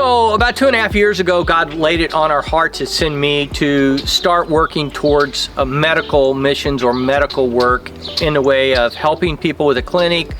So about 2.5 years ago, God laid it on our heart to send me to start working towards medical missions or medical work in the way of helping people with a clinic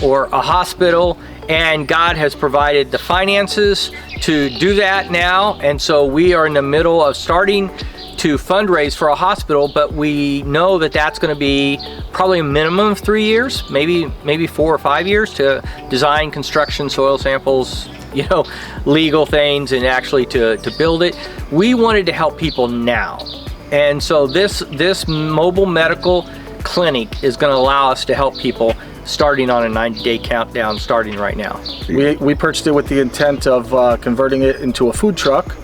or a hospital. And God has provided the finances to do that now. And so we are in the middle of starting to fundraise for a hospital, but we know that that's going to be probably a minimum of 3 years, maybe 4 or 5 years to design, construction, soil samples, you know, legal things, and actually to build it. We wanted to help people now. And so this mobile medical clinic is going to allow us to help people starting on a 90-day countdown starting right now. We purchased it with the intent of converting it into a food truck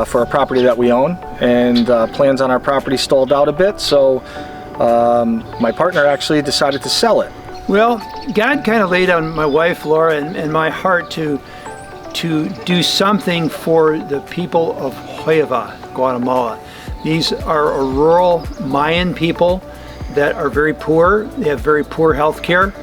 for a property that we own, and plans on our property stalled out a bit, so my partner actually decided to sell it. Well, God kind of laid on my wife Laura and my heart to do something for the people of Huayva, Guatemala. These are a rural Mayan people that are very poor. They have very poor health care,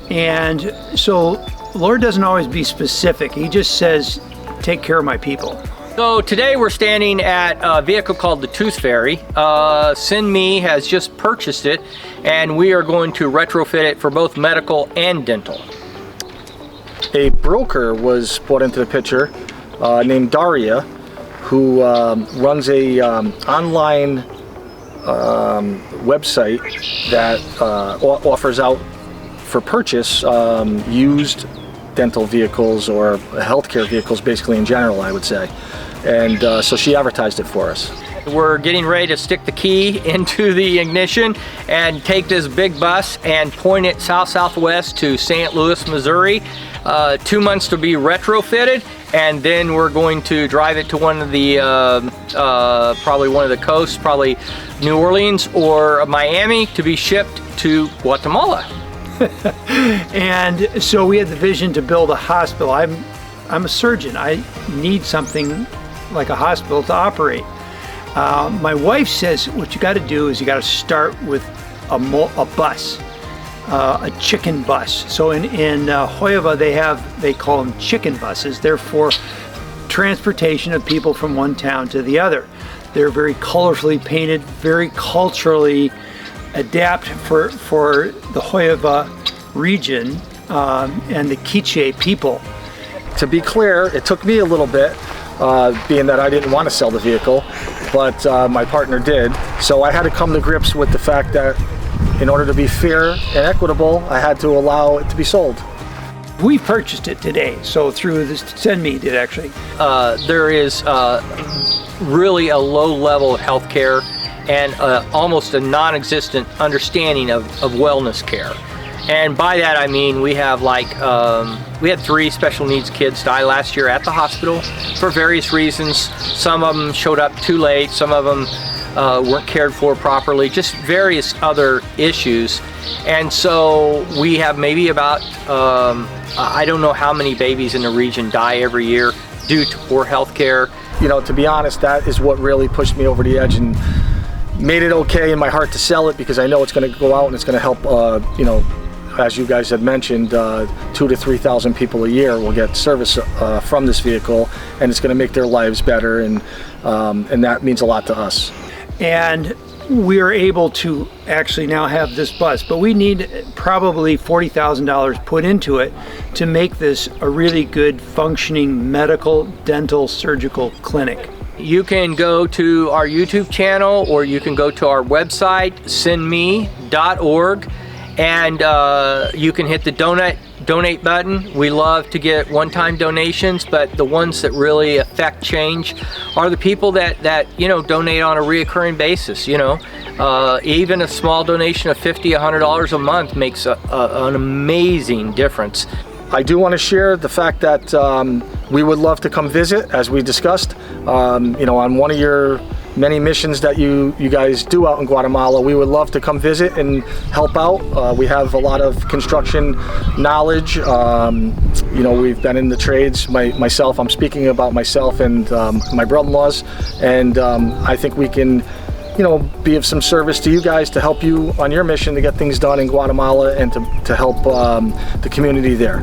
and so Lord doesn't always be specific. He just says, take care of my people. So today we're standing at a vehicle called the Tooth Fairy. SendMe has just purchased it, and we are going to retrofit it for both medical and dental. A broker was brought into the picture named Daria, who runs a online website that offers out for purchase used dental vehicles or healthcare vehicles, basically in general, I would say. And so she advertised it for us. We're getting ready to stick the key into the ignition and take this big bus and point it south-southwest to St. Louis, Missouri. 2 months to be retrofitted, and then we're going to drive it to one of the probably one of the coasts, probably New Orleans or Miami, to be shipped to Guatemala. And so we had the vision to build a hospital. I'm a surgeon. I need something like a hospital to operate. My wife says what you got to do is you got to start with a bus. A chicken bus. So in Huayva they call them chicken buses. They're for transportation of people from one town to the other. They're very colorfully painted, very culturally adapt for the Huayva region and the Quiche people. To be clear, it took me a little bit, being that I didn't want to sell the vehicle, but my partner did. So I had to come to grips with the fact that in order to be fair and equitable, I had to allow it to be sold. We purchased it today, so through this SendMe did actually. There is really a low level of health care and almost a non-existent understanding of wellness care. And by that I mean we have we had 3 special needs kids die last year at the hospital for various reasons. Some of them showed up too late, some of them weren't cared for properly, just various other issues. And so we have maybe about, I don't know how many babies in the region die every year due to poor health care. You know, to be honest, that is what really pushed me over the edge and made it okay in my heart to sell it, because I know it's going to go out and it's going to help, you know, as you guys had mentioned, 2,000 to 3,000 people a year will get service from this vehicle, and it's going to make their lives better, and that means a lot to us. And we're able to actually now have this bus, but we need probably $40,000 put into it to make this a really good functioning medical, dental, surgical clinic. You can go to our YouTube channel, or you can go to our website, sendme.org, and you can hit the donate button. We love to get one-time donations, but the ones that really affect change are the people that you know, donate on a reoccurring basis. You know, even a small donation of $50, $100 a month makes an amazing difference. I do want to share the fact that we would love to come visit, as we discussed. You know, on one of your many missions that you guys do out in Guatemala, we would love to come visit and help out. We have a lot of construction knowledge. You know, we've been in the trades. Myself, I'm speaking about myself and my brother-in-laws, and I think we can, you know, be of some service to you guys to help you on your mission to get things done in Guatemala and to help the community there.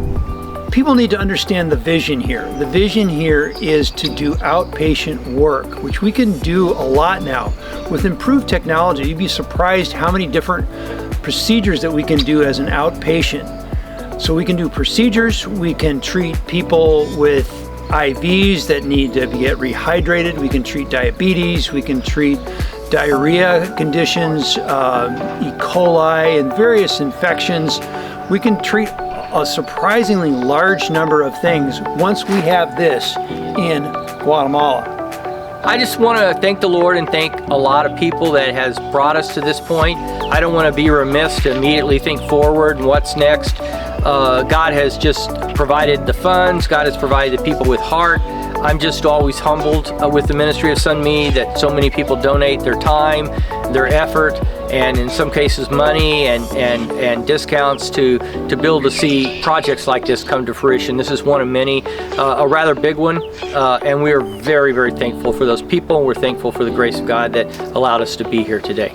people need to understand the vision here. The vision here is to do outpatient work, which we can do a lot now. With improved technology, you'd be surprised how many different procedures that we can do as an outpatient. So we can do procedures, we can treat people with IVs that need to get rehydrated, we can treat diabetes, we can treat diarrhea conditions, E. coli, and various infections. We can treat a surprisingly large number of things once we have this in Guatemala. I just want to thank the Lord and thank a lot of people that has brought us to this point. I don't want to be remiss to immediately think forward and what's next. God has just provided the funds. God has provided the people with heart. I'm just always humbled with the ministry of Sunmi that so many people donate their time, their effort, and in some cases money and discounts to be able to see projects like this come to fruition. This is one of many, a rather big one, and we are very, very thankful for those people, and we're thankful for the grace of God that allowed us to be here today.